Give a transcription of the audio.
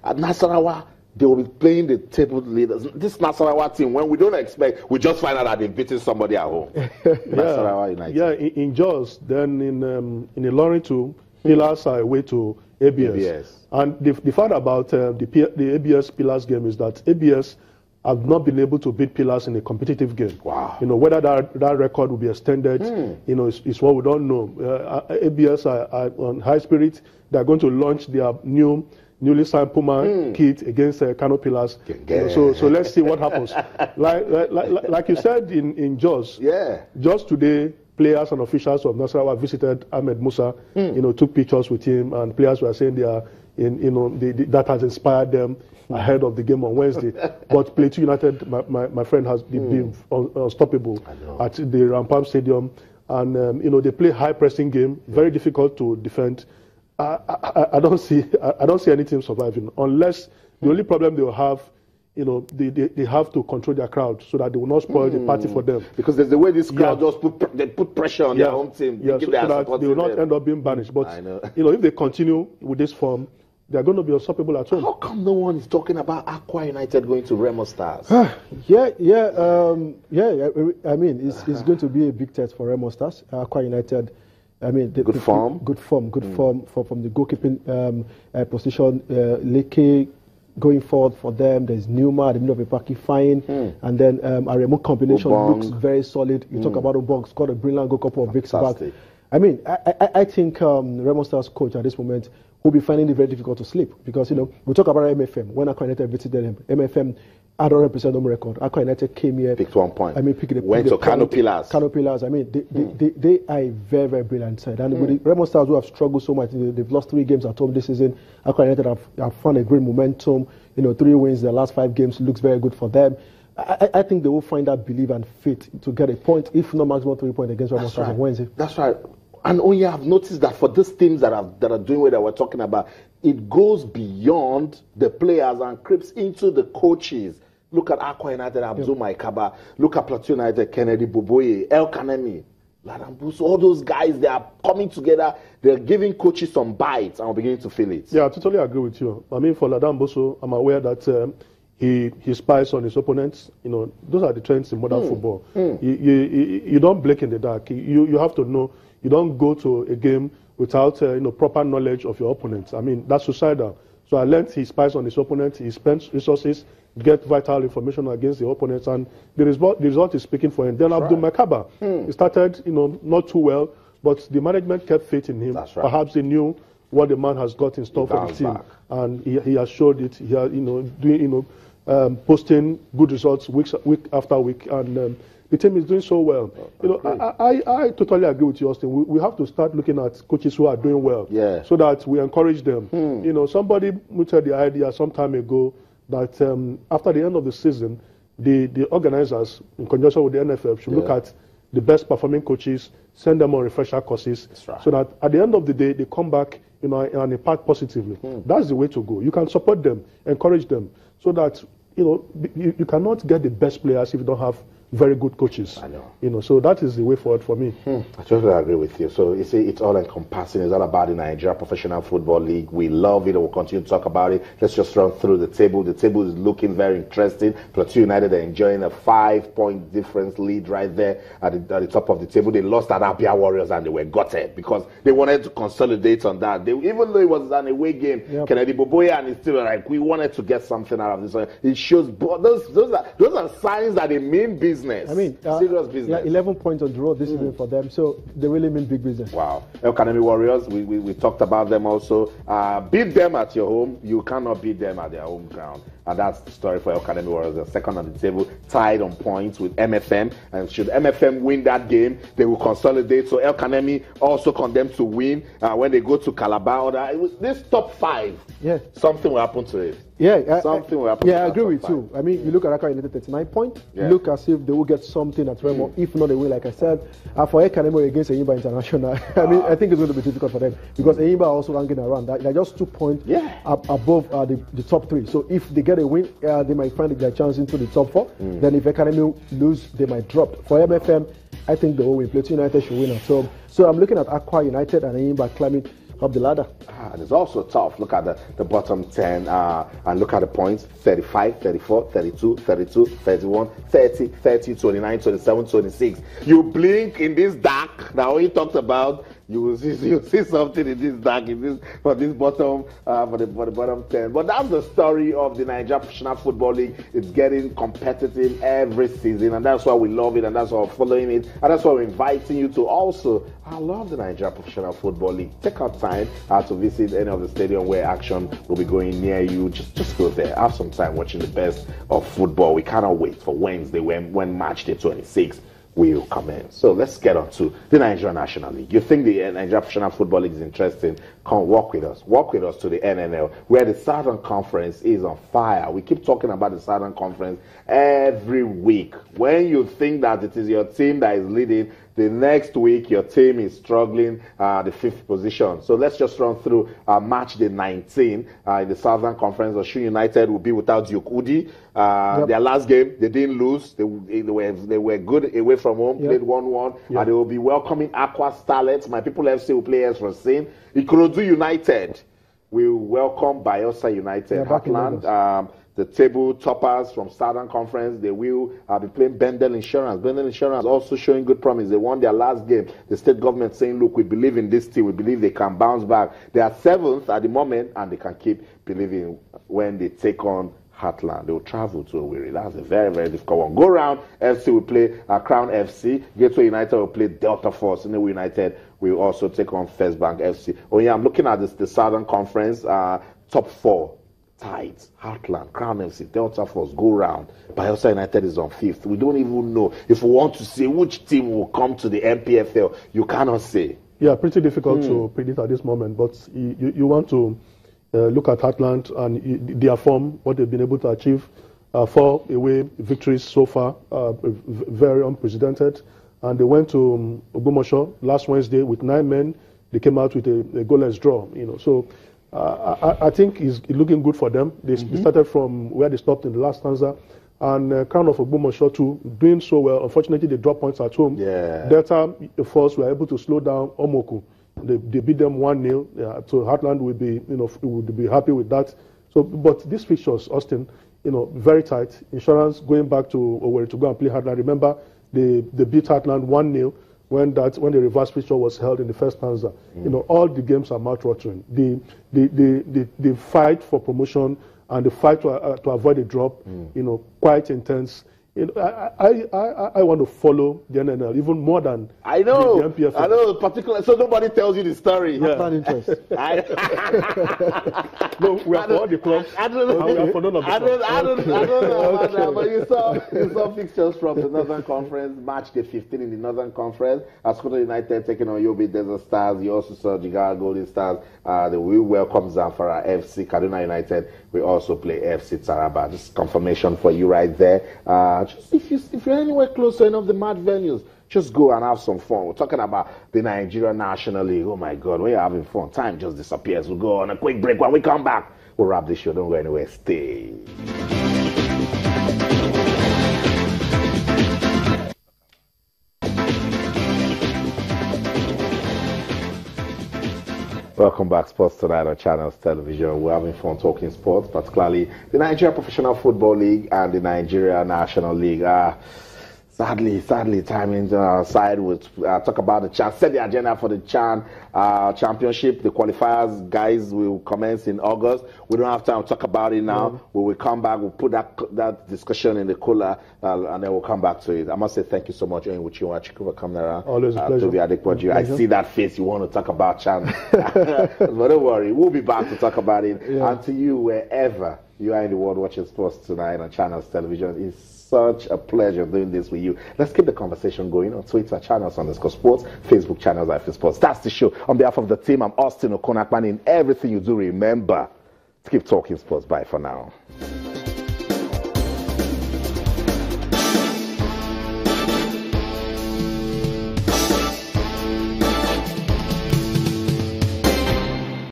at Nasarawa, they will be playing the table leaders. This Nasarawa team, when we don't expect, we just find out that they've beaten somebody at home. Nasarawa United. Yeah, in Jos, then in Ilorin too, Pillars are away to ABS. And the fact about the ABS Pillars game is that ABS have not been able to beat Pillars in a competitive game. Wow. Whether that record will be extended, is what we don't know. ABS are on high spirit. They're going to launch their newly signed Puma kit against Kano Pillars. So let's see what happens. Like you said in Jos, just today, players and officials of Nasarawa visited Ahmed Musa, took pictures with him, and players were saying they are, that has inspired them ahead of the game on Wednesday. But Plateau United, my friend, has been unstoppable at the Rampam Stadium, and they play high pressing game, very difficult to defend. I don't see any team surviving unless the only problem they will have. They have to control their crowd so that they will not spoil the party for them. Because there's the way this crowd just put pressure on their home team. So that they will not end up being banished. But if they continue with this form, they are going to be unstoppable at home. How come no one is talking about Aqua United going to Remo Stars? I mean, it's going to be a big test for Remo Stars. Aqua United. I mean, good form from the goalkeeping position. Leke going forward for them. There's Newma at the middle of the park, fine, and then a remote combination looks very solid. You talk about Obong, scored a brilliant goal couple of weeks back. I mean, I think Remo Stars coach at this moment will be finding it very difficult to sleep because we talk about MFM when Aqua United visited him. MFM had 100% home record. Aqua United came here, picked 1 point. I mean, went to Kano Pillars. Kano Pillars. I mean, they are a very, very brilliant side. And with the Remo Stars who have struggled so much, they've lost 3 games at home this season. Aqua United have found a great momentum. 3 wins the last 5 games looks very good for them. I think they will find that belief and faith to get a point, if not maximum 3 points against Remo Stars on Wednesday. That's right. And only I've noticed that for these teams that are doing what we're talking about, it goes beyond the players and creeps into the coaches. Look at Aqua United, Abdul Maikaba. Look at Plateau United, Kennedy Boboye, El Kanemi, Ladambuso. All those guys, they are coming together. They're giving coaches some bites, and we're beginning to feel it. Yeah, I totally agree with you. I mean, for Ladambuso, I'm aware that he spies on his opponents. Those are the trends in modern football. You don't blink in the dark. You have to know. You don't go to a game without proper knowledge of your opponents. I mean, that's suicidal. So I learned he spies on his opponent. He spends resources, get vital information against the opponents, and the result is speaking for him. Then Abdul Makaba, he started, not too well, but the management kept faith in him. That's right. Perhaps they knew what the man has got in store for the team, and he has showed it. He has, doing, posting good results week after week, and the team is doing so well. I totally agree with you, Austin. We have to start looking at coaches who are doing well, so that we encourage them. Somebody mooted the idea some time ago that after the end of the season, the organizers, in conjunction with the NFF, should look at the best performing coaches, send them on refresher courses, so that at the end of the day, they come back and impact positively. That's the way to go. You can support them, encourage them, so that you cannot get the best players if you don't have very good coaches. I know. So that is the way forward for me. I totally agree with you. So you see, it's all encompassing. It's all about the Nigeria Professional Football League. We love it and we'll continue to talk about it. Let's just run through the table. The table is looking very interesting. Plateau United are enjoying a 5-point difference lead right there at the top of the table. They lost at Abia Warriors and they were gutted because they wanted to consolidate on that. Even though it was an away game, Kennedy Boboya and it's still like, we wanted to get something out of this. It shows those are signs that they mean business. I mean, serious business. Yeah, 11 points on the road this season for them, so they really mean big business. Wow. El Kanemi Warriors, we talked about them also. Beat them at your home. You cannot beat them at their home ground. And that's the story for El Kanemi Warriors. They're second on the table, tied on points with MFM. And should MFM win that game, they will consolidate. So El Kanemi also condemned to win when they go to Calabar. This top 5, something will happen to it. Something will happen. Yeah, I agree with you. I mean, you look at Accra United 39 points. You look as if they will get something at Remo. If not, they will, like I said. For Ekanemo against Enyimba International, I mean, I think it's going to be difficult for them because Enyimba are also ranking around. They're just 2 points above the top 3. So if they get a win, they might find their chance into the top 4. Then if Ekanemo lose, they might drop. For MFM, I think they will win. Plateau United should win at home. So I'm looking at Aqua United and Enyimba climbing up the ladder. And it's also tough. Look at the bottom 10 and look at the points: 35, 34, 32, 32, 31, 30, 30, 29, 27, 26. You blink in this dark. Now, when you talked about, you'll see something in this dark, for the bottom 10. But that's the story of the Nigeria Professional Football League. It's getting competitive every season, and that's why we love it, and that's why we're following it, and that's why we're inviting you to also. I love the Nigeria Professional Football League. Take out time to visit any of the stadium where action will be going near you. Just go there. Have some time watching the best of football. We cannot wait for Wednesday when match day 26 will commence. So let's get on to the Nigeria National League. You think the Nigeria Professional Football League is interesting? Come walk with us. Walk with us to the NNL, where the Southern Conference is on fire. We keep talking about the Southern Conference every week. When you think that it is your team that is leading, the next week your team is struggling the 5th position. So let's just run through match day 19 in the Southern Conference. Osun United will be without Yokudi. Their last game, they didn't lose. They were good away from home, played 1-1. And they will be welcoming Aqua Starlets. My People FC will play as Racine. Ikorodu United will welcome Bayelsa United. Heartland, the table toppers from Southern Conference, they will be playing Bendel Insurance. Bendel Insurance also showing good promise. They won their last game. The state government saying, look, we believe in this team. We believe they can bounce back. They are 7th at the moment, and they can keep believing when they take on Heartland. They will travel to Owerri. That's a very, very difficult one. Go round, FC will play Crown FC. Gateway United will play Delta Force. Inewu United will also take on First Bank FC. Oh yeah, I'm looking at the Southern Conference, top 4. Tides, Heartland, Crown FC, Delta Force, go round. Bayelsa United is on 5th. We don't even know if we want to say which team will come to the NPFL. You cannot say. Yeah, pretty difficult to predict at this moment. But you want to look at Heartland and their form, what they've been able to achieve. 4 away victories so far, very unprecedented. And they went to Ogbomoso last Wednesday with 9 men. They came out with a goalless draw. So. I think it's looking good for them. They started from where they stopped in the last stanza. And Crown of Ogbomoso too, doing so well. Unfortunately, they dropped points at home. Yeah. Delta Force were able to slow down Omoku. They beat them 1-0. So Heartland would be happy with that. So, but these fixtures, Austin, very tight. Insurance going back to Owerri to go and play Heartland. Remember, they beat Heartland 1-0. When the reverse fixture was held in the first stanza. All the games are mouth-watering. The fight for promotion and the fight to avoid a drop, quite intense. I want to follow the NNL even more than the NPFL. I know, particularly, so nobody tells you the story. Not interest. No, we are for all the clubs. I don't know. We are for none of the clubs. I don't know about that, but you saw fixtures from the Northern Conference, match day 15 in the Northern Conference. Ascota United taking on Yobe Desert Stars. You also saw Jigawa Golden Stars. They will welcome Zamfara FC. Kaduna United will also play FC Taraba. Just confirmation for you right there. Just if you're anywhere close to any of the mad venues, just go and have some fun. We're talking about the Nigeria National League. Oh my God, when you're having fun, time just disappears. We'll go on a quick break. When we come back, we'll wrap this show. Don't go anywhere. Stay. Welcome back, Sports Tonight on Channels Television. We're having fun talking sports, particularly the Nigeria Professional Football League and the Nigeria National League. Sadly, timing side, we'll talk about the CHAN, set the agenda for the CHAN championship. The qualifiers, guys, will commence in August. We don't have time to talk about it now. We will come back, we'll put that discussion in the cooler, and then we'll come back to it. I must say thank you so much, Oyin Wuchiwa camera. Always a pleasure. I see that face, you want to talk about CHAN. But don't worry, we'll be back to talk about it. Yeah. And to you, wherever you are in the world watching Sports Tonight on Channels Television, it's such a pleasure doing this with you. Let's keep the conversation going on Twitter, Channels_Sports, Facebook, Channels IF Sports. That's the show. On behalf of the team, I'm Austin Okonakman. In everything you do, remember to keep talking sports. Bye for now.